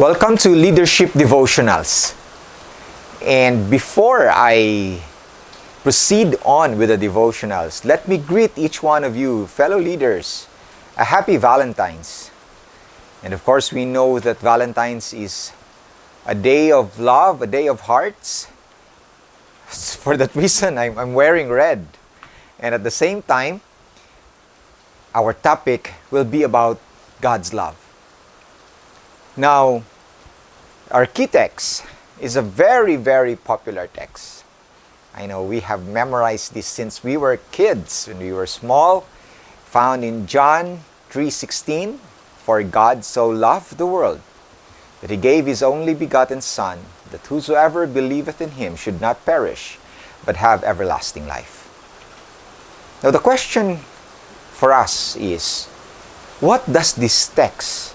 Welcome to Leadership Devotionals. And before I proceed on with the devotionals, let me greet each one of you, fellow leaders, a happy Valentine's. And of course, we know that Valentine's is a day of love, a day of hearts. For that reason, I'm wearing red. And at the same time, our topic will be about God's love. Now, our key text is a very, very popular text. I know we have memorized this since we were kids, when we were small, found in John 3:16. For God so loved the world, that He gave His only begotten Son, that whosoever believeth in Him should not perish, but have everlasting life. Now the question for us is, what does this text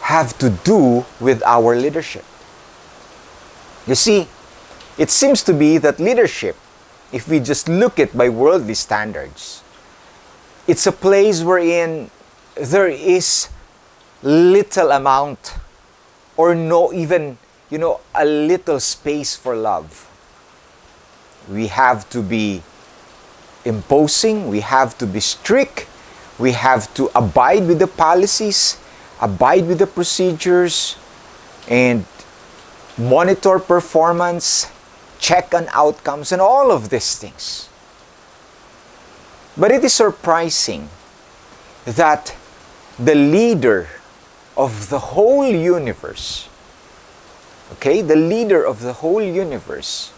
have to do with our leadership? You see, it seems to be that leadership, if we just look at by worldly standards, it's a place wherein there is little amount or no even, a little space for love. We have to be imposing, we have to be strict, we have to abide with the policies, abide with the procedures, and monitor performance, check on outcomes, and all of these things. But it is surprising that the leader of the whole universe, the leader of the whole universe,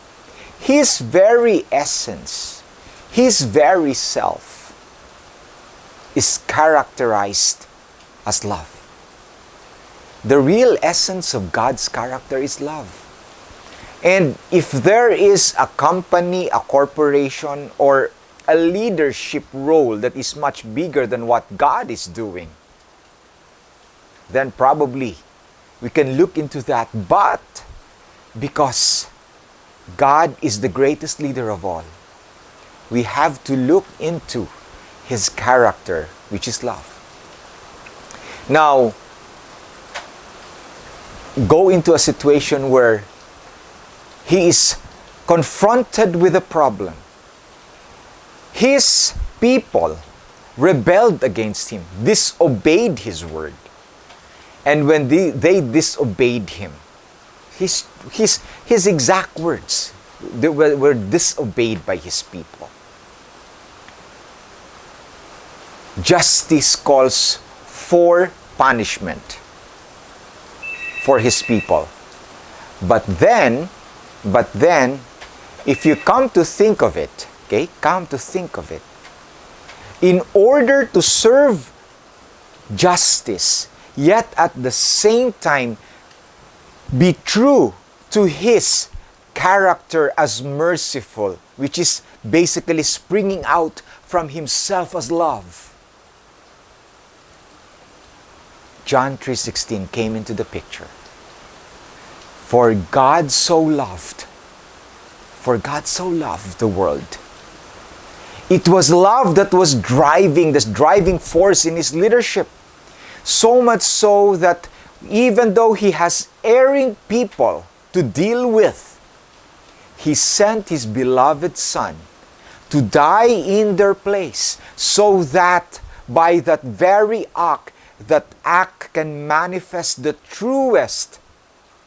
his very essence, his very self is characterized as love. The real essence of God's character is love. And if there is a company, a corporation, or a leadership role that is much bigger than what God is doing, then probably we can look into that. But because God is the greatest leader of all, we have to look into His character, which is love. Now, go into a situation where he is confronted with a problem. His people rebelled against him, disobeyed his word. And when they disobeyed him, his exact words were disobeyed by his people. Justice calls for punishment for his people. But then, if you come to think of it, in order to serve justice, yet at the same time be true to His character as merciful, which is basically springing out from Himself as love, John 3:16 came into the picture. For God so loved the world. It was love that was this driving force in His leadership. So much so that even though He has erring people to deal with, He sent His beloved Son to die in their place, so that by that very act, that act can manifest the truest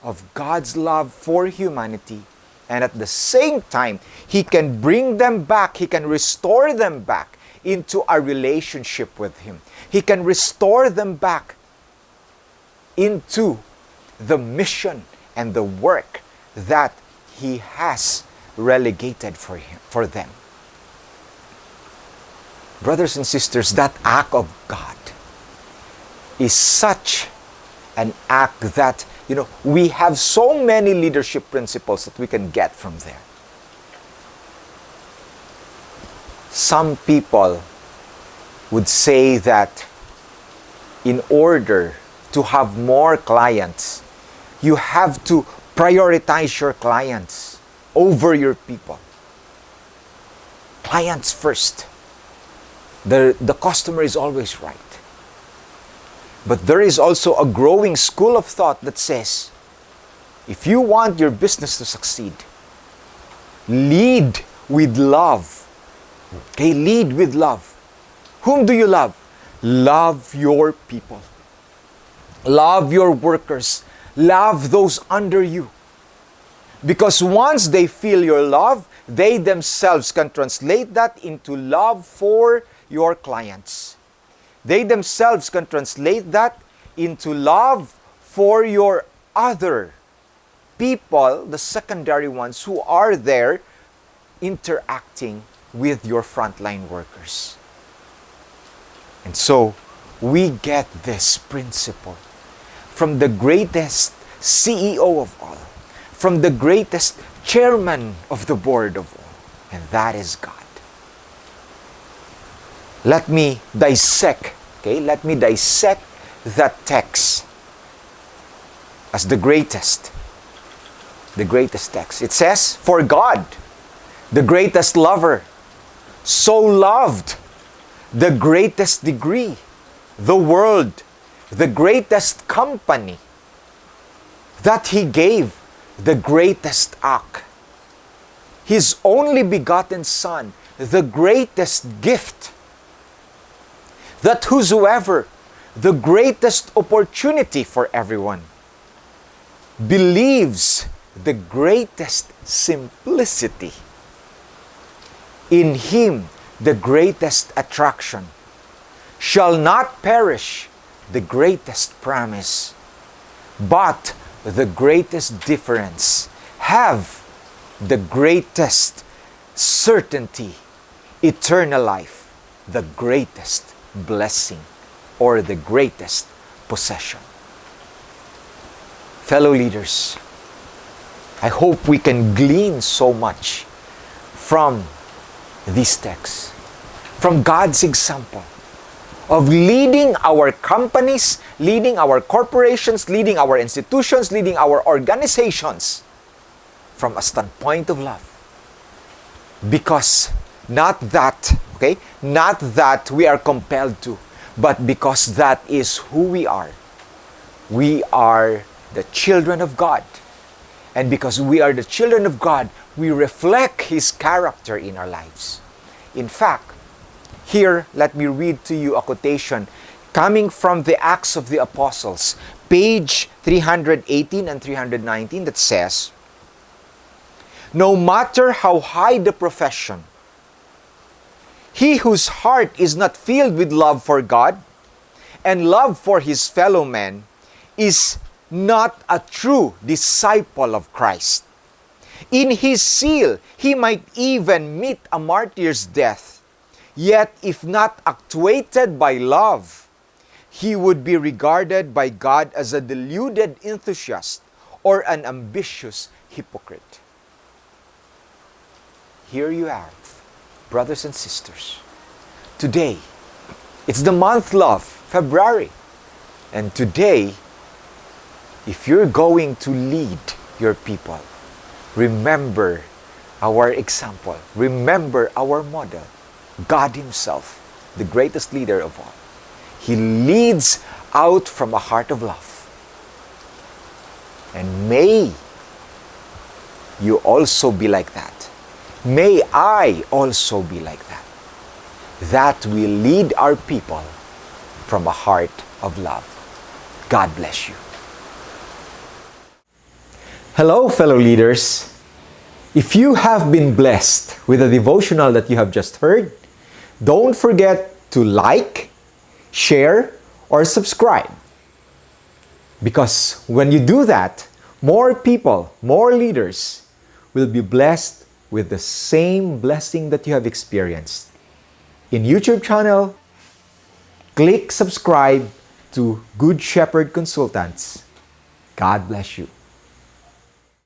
of God's love for humanity, and at the same time, He can bring them back, He can restore them back into a relationship with Him. He can restore them back into the mission and the work that He has relegated for them. Brothers and sisters, that act of God is such an act that, we have so many leadership principles that we can get from there. Some people would say that in order to have more clients, you have to prioritize your clients over your people. Clients first. The customer is always right. But there is also a growing school of thought that says, if you want your business to succeed, lead with love. Okay, lead with love. Whom do you love? Love your people. Love your workers. Love those under you. Because once they feel your love, they themselves can translate that into love for your clients. They themselves can translate that into love for your other people, the secondary ones who are there interacting with your frontline workers. And so, we get this principle from the greatest CEO of all, from the greatest chairman of the board of all, and that is God. Let me dissect that text as the greatest text. It says, for God, the greatest lover, so loved the greatest degree, the world, the greatest company, that He gave the greatest act, His only begotten Son, the greatest gift, that whosoever, the greatest opportunity for everyone, believes the greatest simplicity, in Him the greatest attraction, shall not perish the greatest promise, but the greatest difference, have the greatest certainty, eternal life, the greatest blessing, or the greatest possession. Fellow leaders, I hope we can glean so much from these texts, from God's example of leading our companies, leading our corporations, leading our institutions, leading our organizations from a standpoint of love. Because not that we are compelled to, but because that is who we are. We are the children of God. And because we are the children of God, we reflect His character in our lives. In fact, here, let me read to you a quotation coming from the Acts of the Apostles, page 318 and 319, that says, no matter how high the profession, he whose heart is not filled with love for God and love for his fellow men is not a true disciple of Christ. In his zeal, he might even meet a martyr's death. Yet, if not actuated by love, he would be regarded by God as a deluded enthusiast or an ambitious hypocrite. Here you are, brothers and sisters. Today, it's the month love, February. And today, if you're going to lead your people, remember our example. Remember our model. God Himself, the greatest leader of all. He leads out from a heart of love. And may you also be like that. May I also be like that. That we lead our people from a heart of love. God bless you. Hello, fellow leaders. If you have been blessed with the devotional that you have just heard, don't forget to like, share, or subscribe. Because when you do that, more people, more leaders will be blessed with the same blessing that you have experienced. In YouTube channel, click subscribe to Good Shepherd Consultants. God bless you.